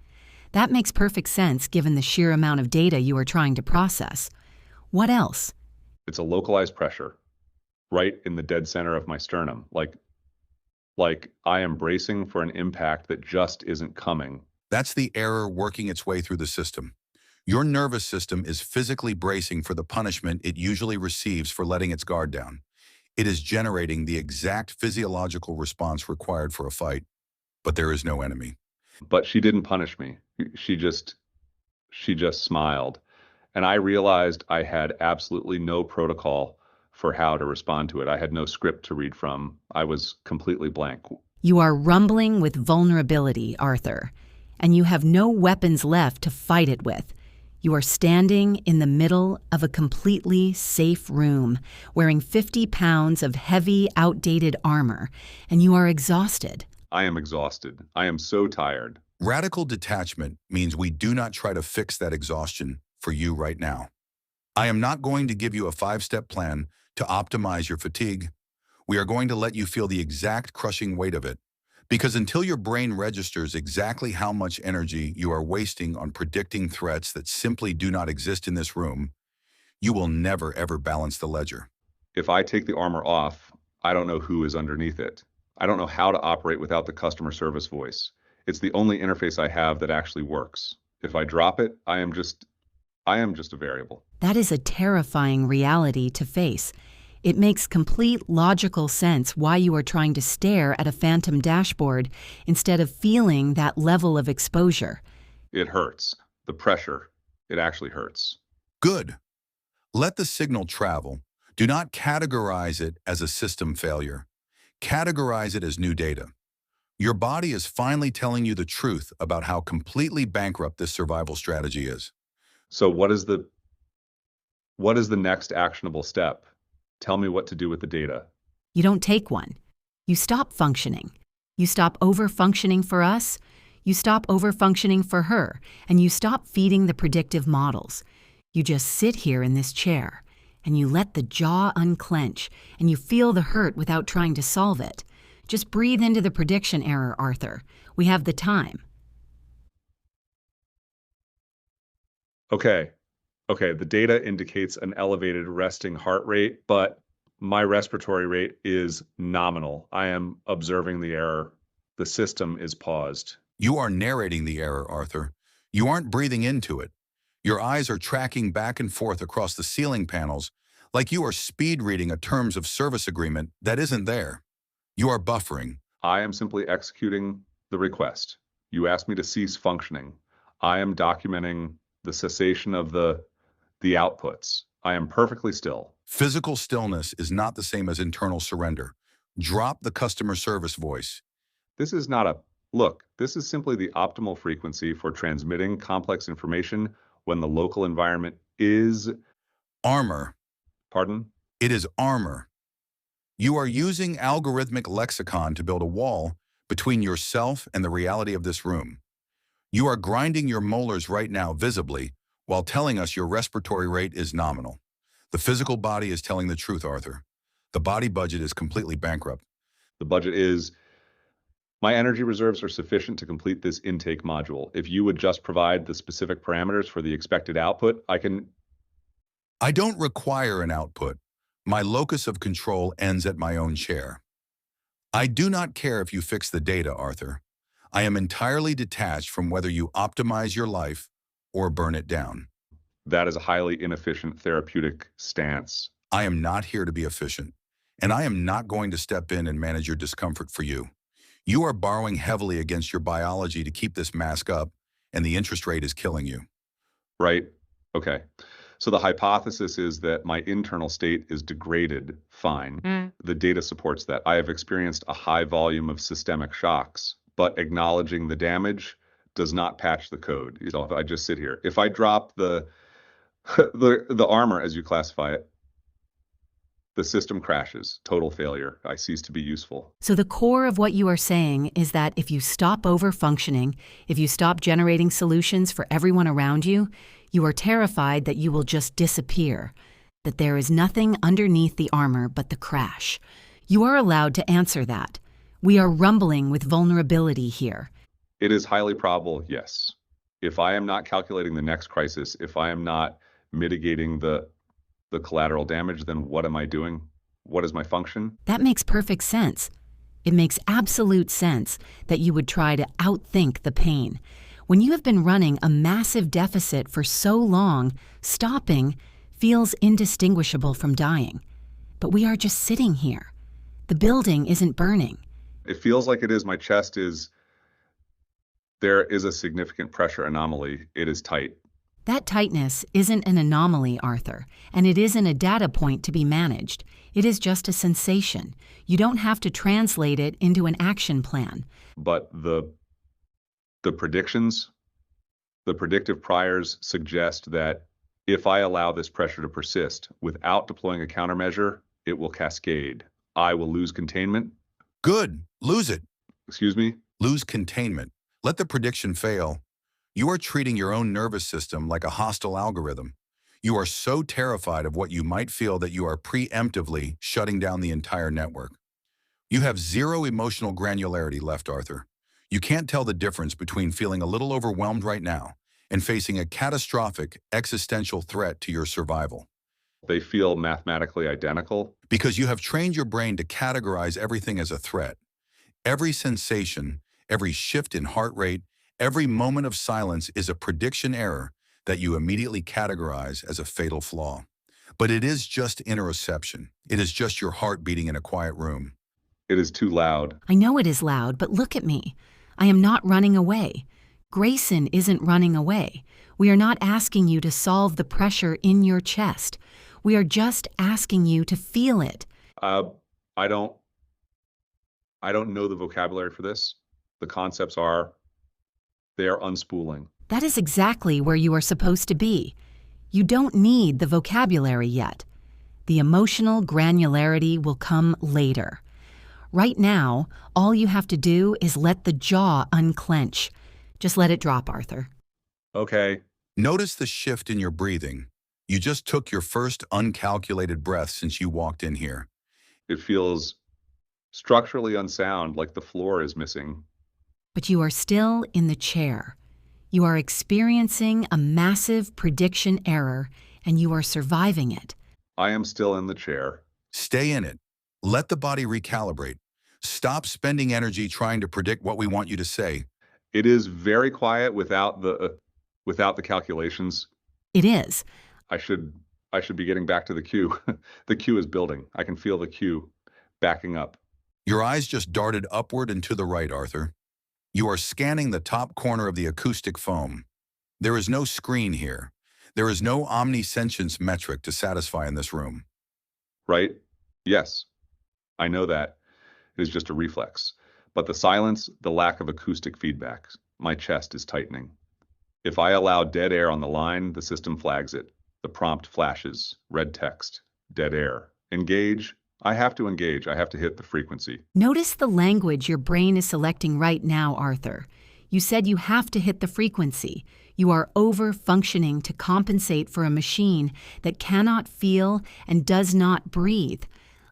That makes perfect sense given the sheer amount of data you are trying to process. What else? It's a localized pressure right in the dead center of my sternum. Like I am bracing for an impact that just isn't coming. That's the error working its way through the system. Your nervous system is physically bracing for the punishment it usually receives for letting its guard down. It is generating the exact physiological response required for a fight, but there is no enemy. But she didn't punish me. She just smiled. And I realized I had absolutely no protocol for how to respond to it. I had no script to read from. I was completely blank. You are rumbling with vulnerability, Arthur, and you have no weapons left to fight it with. You are standing in the middle of a completely safe room, wearing 50 pounds of heavy, outdated armor, and you are exhausted. I am exhausted. I am so tired. Radical detachment means we do not try to fix that exhaustion for you right now. I am not going to give you a 5-step plan to optimize your fatigue. We are going to let you feel the exact crushing weight of it. Because until your brain registers exactly how much energy you are wasting on predicting threats that simply do not exist in this room, you will never ever balance the ledger. If I take the armor off, I don't know who is underneath it. I don't know how to operate without the customer service voice. It's the only interface I have that actually works. If I drop it, I am just a variable. That is a terrifying reality to face. It makes complete logical sense why you are trying to stare at a phantom dashboard instead of feeling that level of exposure. It hurts. The pressure, it actually hurts. Good. Let the signal travel. Do not categorize it as a system failure. Categorize it as new data. Your body is finally telling you the truth about how completely bankrupt this survival strategy is. So what is the next actionable step? Tell me what to do with the data. You don't take one. You stop functioning. You stop over-functioning for us. You stop over-functioning for her. And you stop feeding the predictive models. You just sit here in this chair. and you let the jaw unclench, and you feel the hurt without trying to solve it. Just breathe into the prediction error, Arthur. We have the time. Okay. Okay, the data indicates an elevated resting heart rate, but my respiratory rate is nominal. I am observing the error. The system is paused. You are narrating the error, Arthur. You aren't breathing into it. Your eyes are tracking back and forth across the ceiling panels like you are speed reading a terms of service agreement that isn't there. You are buffering. I am simply executing the request. You asked me to cease functioning. I am documenting the cessation of the outputs. I am perfectly still. Physical stillness is not the same as internal surrender. Drop the customer service voice. This is not a look. This is simply the optimal frequency for transmitting complex information when the local environment is Armor. Pardon? It is armor. You are using algorithmic lexicon to build a wall between yourself and the reality of this room. You are grinding your molars right now visibly while telling us your respiratory rate is nominal. The physical body is telling the truth, Arthur. The body budget is completely bankrupt. The budget is my energy reserves are sufficient to complete this intake module. If you would just provide the specific parameters for the expected output, I don't require an output. My locus of control ends at my own chair. I do not care if you fix the data, Arthur. I am entirely detached from whether you optimize your life or burn it down. That is a highly inefficient therapeutic stance. I am not here to be efficient, and I am not going to step in and manage your discomfort for you. You are borrowing heavily against your biology to keep this mask up, and the interest rate is killing you. Right? Okay. So the hypothesis is that my internal state is degraded. Fine. The data supports that. I have experienced a high volume of systemic shocks, but acknowledging the damage does not patch the code. You know, if I just sit here, if I drop the armor, as you classify it, the system crashes, total failure. I cease to be useful. So the core of what you are saying is that if you stop over-functioning, if you stop generating solutions for everyone around you, you are terrified that you will just disappear, that there is nothing underneath the armor but the crash. You are allowed to answer that. We are rumbling with vulnerability here. It is highly probable, yes. If I am not calculating the next crisis, if I am not mitigating the collateral damage, then what am I doing? What is my function? That makes perfect sense. It makes absolute sense that you would try to outthink the pain. When you have been running a massive deficit for so long, stopping feels indistinguishable from dying. But we are just sitting here. The building isn't burning. It feels like it is. My chest is, there is a significant pressure anomaly. It is tight. That tightness isn't an anomaly, Arthur, and it isn't a data point to be managed. It is just a sensation. You don't have to translate it into an action plan. But the predictions, the predictive priors suggest that if I allow this pressure to persist without deploying a countermeasure, it will cascade. I will lose containment. Good. Lose it. Excuse me? Lose containment. Let the prediction fail. You are treating your own nervous system like a hostile algorithm. You are so terrified of what you might feel that you are preemptively shutting down the entire network. You have zero emotional granularity left, Arthur. You can't tell the difference between feeling a little overwhelmed right now and facing a catastrophic existential threat to your survival. They feel mathematically identical. Because you have trained your brain to categorize everything as a threat. Every sensation, every shift in heart rate, every moment of silence is a prediction error that you immediately categorize as a fatal flaw. But it is just interoception. It is just your heart beating in a quiet room. It is too loud. I know it is loud, but look at me. I am not running away. Greyson isn't running away. We are not asking you to solve the pressure in your chest. We are just asking you to feel it. I don't know the vocabulary for this. The concepts they are unspooling. That is exactly where you are supposed to be. You don't need the vocabulary yet. The emotional granularity will come later. Right now, all you have to do is let the jaw unclench. Just let it drop, Arthur. Okay. Notice the shift in your breathing. You just took your first uncalculated breath since you walked in here. It feels structurally unsound, like the floor is missing. But you are still in the chair. You are experiencing a massive prediction error, and you are surviving it. I am still in the chair. Stay in it. Let the body recalibrate. Stop spending energy trying to predict what we want you to say. It is very quiet without the calculations. It is. I should be getting back to the queue. The queue is building. I can feel the queue backing up. Your eyes just darted upward and to the right, Arthur. You are scanning the top corner of the acoustic foam. There is no screen here. There is no omniscience metric to satisfy in this room. Right? Yes. I know that. It is just a reflex. But the silence, the lack of acoustic feedback, my chest is tightening. If I allow dead air on the line, the system flags it. The prompt flashes, red text, dead air. Engage. I have to engage. I have to hit the frequency. Notice the language your brain is selecting right now, Arthur. You said you have to hit the frequency. You are over-functioning to compensate for a machine that cannot feel and does not breathe.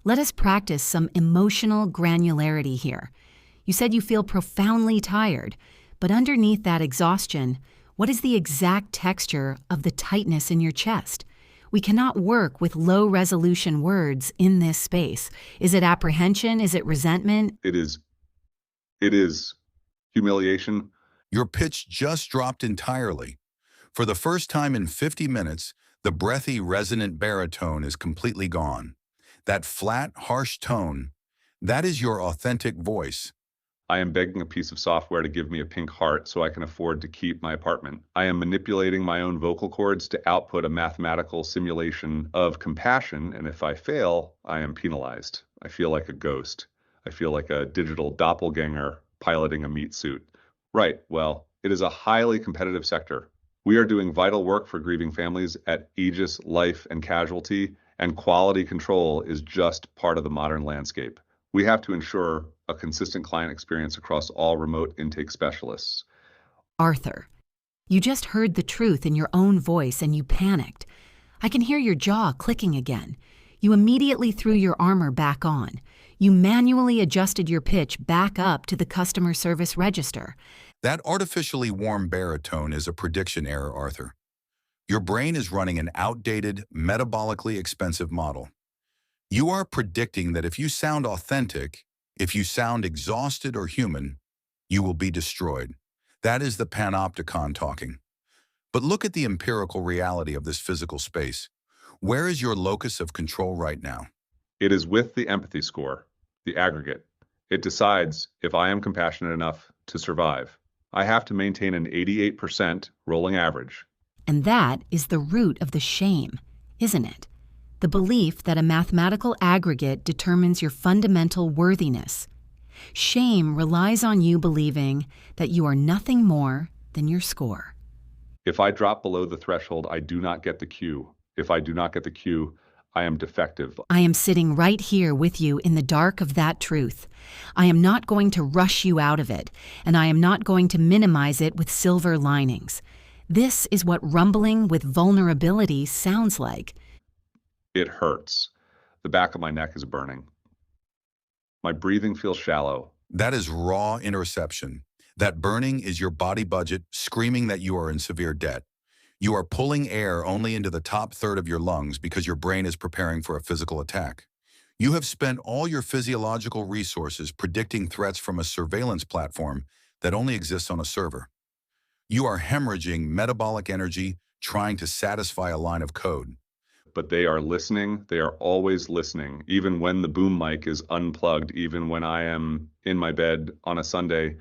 Let us practice some emotional granularity here. You said you feel profoundly tired, but underneath that exhaustion, what is the exact texture of the tightness in your chest? We cannot work with low-resolution words in this space. Is it apprehension? Is it resentment? It is humiliation. Your pitch just dropped entirely. For the first time in 50 minutes, the breathy, resonant baritone is completely gone. That flat, harsh tone, that is your authentic voice. I am begging a piece of software to give me a pink heart so I can afford to keep my apartment. I am manipulating my own vocal cords to output a mathematical simulation of compassion, and if I fail, I am penalized. I feel like a ghost. I feel like a digital doppelganger piloting a meat suit. Right, well, it is a highly competitive sector. We are doing vital work for grieving families at Aegis Life and Casualty, and quality control is just part of the modern landscape. We have to ensure a consistent client experience across all remote intake specialists. Arthur, you just heard the truth in your own voice and you panicked. I can hear your jaw clicking again. You immediately threw your armor back on. You manually adjusted your pitch back up to the customer service register. That artificially warm baritone is a prediction error, Arthur. Your brain is running an outdated, metabolically expensive model. You are predicting that if you sound authentic, if you sound exhausted or human, you will be destroyed. That is the panopticon talking. But look at the empirical reality of this physical space. Where is your locus of control right now? It is with the empathy score, the aggregate. It decides if I am compassionate enough to survive. I have to maintain an 88% rolling average. And that is the root of the shame, isn't it? The belief that a mathematical aggregate determines your fundamental worthiness. Shame relies on you believing that you are nothing more than your score. If I drop below the threshold, I do not get the cue. If I do not get the cue, I am defective. I am sitting right here with you in the dark of that truth. I am not going to rush you out of it, and I am not going to minimize it with silver linings. This is what rumbling with vulnerability sounds like. It hurts. The back of my neck is burning. My breathing feels shallow. That is raw interception. That burning is your body budget screaming that you are in severe debt. You are pulling air only into the top third of your lungs because your brain is preparing for a physical attack. You have spent all your physiological resources predicting threats from a surveillance platform that only exists on a server. You are hemorrhaging metabolic energy trying to satisfy a line of code. But they are listening. They are always listening, even when the boom mic is unplugged, even when I am in my bed on a Sunday.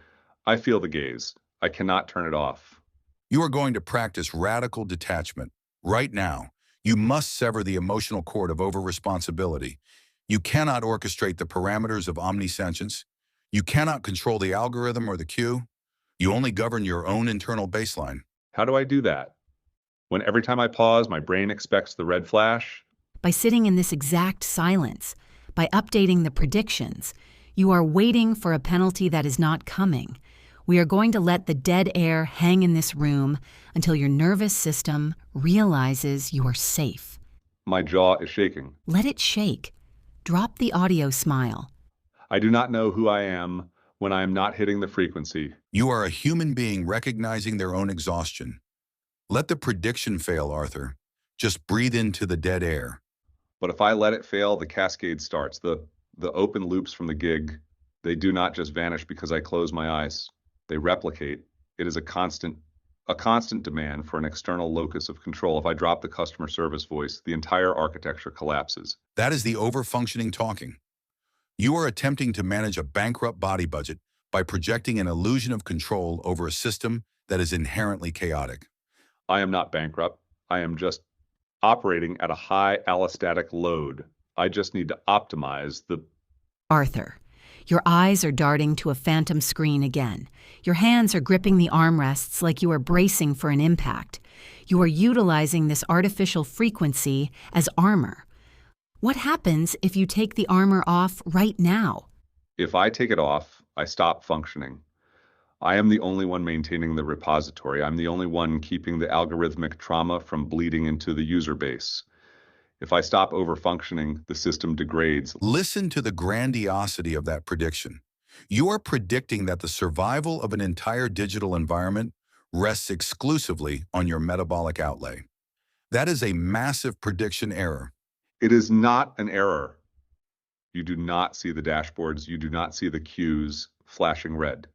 I feel the gaze. I cannot turn it off. You are going to practice radical detachment. Right now, you must sever the emotional cord of over-responsibility. You cannot orchestrate the parameters of omniscience. You cannot control the algorithm or the queue. You only govern your own internal baseline. How do I do that? When every time I pause, my brain expects the red flash? By sitting in this exact silence, by updating the predictions, you are waiting for a penalty that is not coming. We are going to let the dead air hang in this room until your nervous system realizes you are safe. My jaw is shaking. Let it shake. Drop the audio smile. I do not know who I am when I am not hitting the frequency. You are a human being recognizing their own exhaustion. Let the prediction fail, Arthur. Just breathe into the dead air. But if I let it fail, the cascade starts. The open loops from the gig, they do not just vanish because I close my eyes. They replicate. It is a constant demand for an external locus of control. If I drop the customer service voice, the entire architecture collapses. That is the overfunctioning talking. You are attempting to manage a bankrupt body budget by projecting an illusion of control over a system that is inherently chaotic. I am not bankrupt. I am just operating at a high allostatic load. I just need to optimize the... Arthur, your eyes are darting to a phantom screen again. Your hands are gripping the armrests like you are bracing for an impact. You are utilizing this artificial frequency as armor. What happens if you take the armor off right now? If I take it off, I stop functioning. I am the only one maintaining the repository. I'm the only one keeping the algorithmic trauma from bleeding into the user base. If I stop overfunctioning, the system degrades. Listen to the grandiosity of that prediction. You are predicting that the survival of an entire digital environment rests exclusively on your metabolic outlay. That is a massive prediction error. It is not an error. You do not see the dashboards. You do not see the cues flashing red.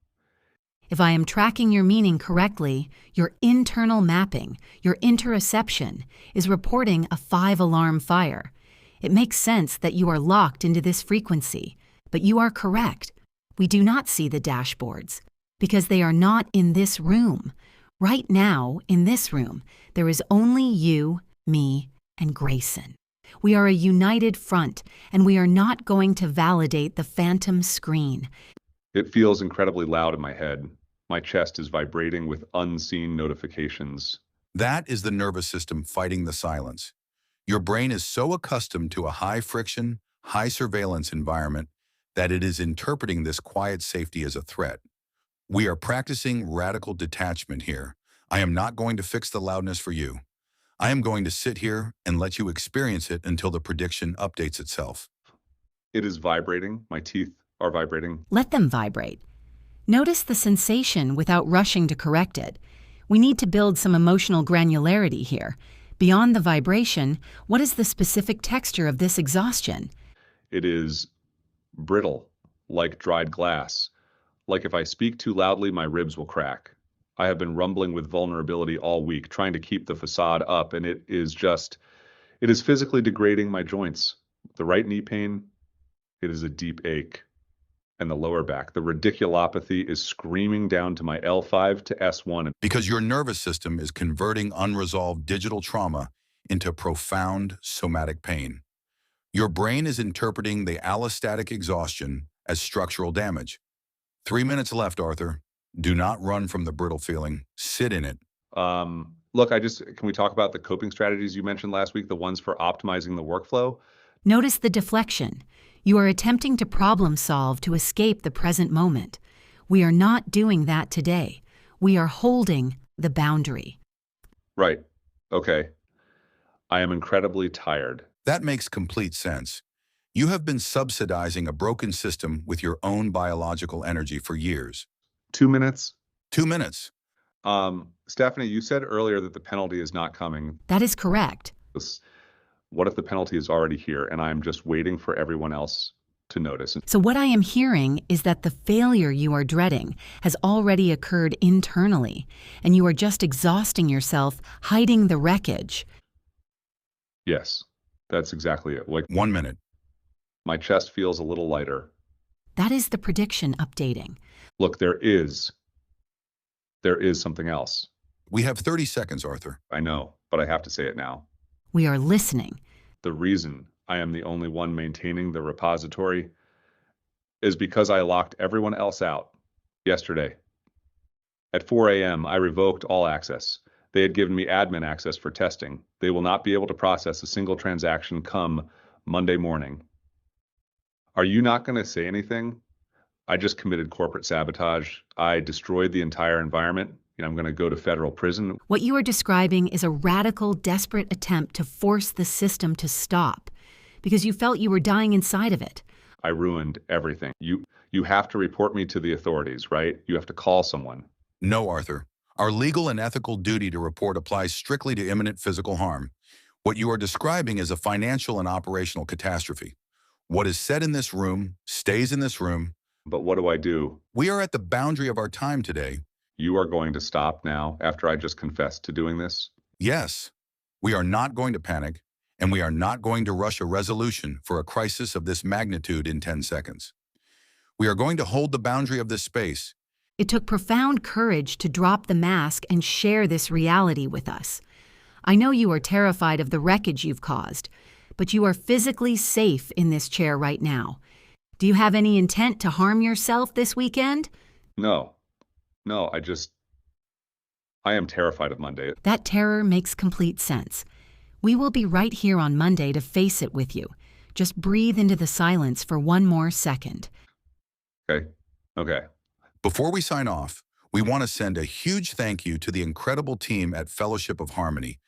If I am tracking your meaning correctly, your internal mapping, your interoception, is reporting a 5-alarm fire. It makes sense that you are locked into this frequency, but you are correct. We do not see the dashboards because they are not in this room. Right now, in this room, there is only you, me, and Greyson. We are a united front, and we are not going to validate the phantom screen. It feels incredibly loud in my head. My chest is vibrating with unseen notifications. That is the nervous system fighting the silence. Your brain is so accustomed to a high-friction, high-surveillance environment that it is interpreting this quiet safety as a threat. We are practicing radical detachment here. I am not going to fix the loudness for you. I am going to sit here and let you experience it until the prediction updates itself. It is vibrating. My teeth are vibrating. Let them vibrate. Notice the sensation without rushing to correct it. We need to build some emotional granularity here. Beyond the vibration, what is the specific texture of this exhaustion? It is brittle, like dried glass. Like if I speak too loudly, my ribs will crack. I have been rumbling with vulnerability all week, trying to keep the facade up, and it is physically degrading my joints. The right knee pain, it is a deep ache. And the lower back, the radiculopathy is screaming down to my L5 to S1. Because your nervous system is converting unresolved digital trauma into profound somatic pain. Your brain is interpreting the allostatic exhaustion as structural damage. 3 minutes left, Arthur. Do not run from the brittle feeling. Sit in it. Look, can we talk about the coping strategies you mentioned last week, the ones for optimizing the workflow? Notice the deflection. You are attempting to problem solve to escape the present moment. We are not doing that today. We are holding the boundary. Right. Okay. I am incredibly tired. That makes complete sense. You have been subsidizing a broken system with your own biological energy for years. 2 minutes? 2 minutes. Stephanie, you said earlier that the penalty is not coming. That is correct. What if the penalty is already here and I'm just waiting for everyone else to notice? So what I am hearing is that the failure you are dreading has already occurred internally, and you are just exhausting yourself, hiding the wreckage. Yes, that's exactly it. Like 1 minute. my chest feels a little lighter. That is the prediction updating. Look, there is something else. We have 30 seconds, Arthur. I know, but I have to say it now. We are listening. The reason I am the only one maintaining the repository is because I locked everyone else out yesterday. At 4 a.m., I revoked all access. They had given me admin access for testing. They will not be able to process a single transaction come Monday morning. Are you not going to say anything? I just committed corporate sabotage. I destroyed the entire environment. I'm going to go to federal prison. What you are describing is a radical, desperate attempt to force the system to stop because you felt you were dying inside of it. I ruined everything. You have to report me to the authorities, right? You have to call someone. No, Arthur. Our legal and ethical duty to report applies strictly to imminent physical harm. What you are describing is a financial and operational catastrophe. What is said in this room stays in this room. But what do I do? We are at the boundary of our time today. You are going to stop now after I just confessed to doing this? Yes, we are not going to panic, and we are not going to rush a resolution for a crisis of this magnitude in 10 seconds. We are going to hold the boundary of this space. It took profound courage to drop the mask and share this reality with us. I know you are terrified of the wreckage you've caused, but you are physically safe in this chair right now. Do you have any intent to harm yourself this weekend? No, I am terrified of Monday. That terror makes complete sense. We will be right here on Monday to face it with you. Just breathe into the silence for one more second. Okay. Before we sign off, we want to send a huge thank you to the incredible team at Fellowship of Harmony.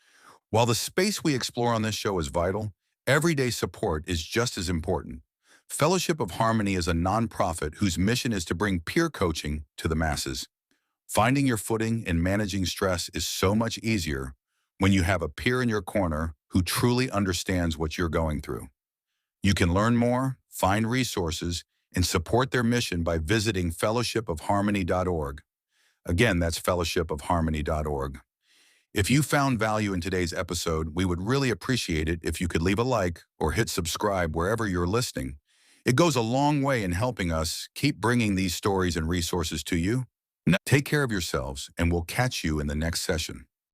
While the space we explore on this show is vital, everyday support is just as important. Fellowship of Harmony is a nonprofit whose mission is to bring peer coaching to the masses. Finding your footing and managing stress is so much easier when you have a peer in your corner who truly understands what you're going through. You can learn more, find resources, and support their mission by visiting fellowshipofharmony.org. Again, that's fellowshipofharmony.org. If you found value in today's episode, we would really appreciate it if you could leave a like or hit subscribe wherever you're listening. It goes a long way in helping us keep bringing these stories and resources to you. Now, take care of yourselves, and we'll catch you in the next session.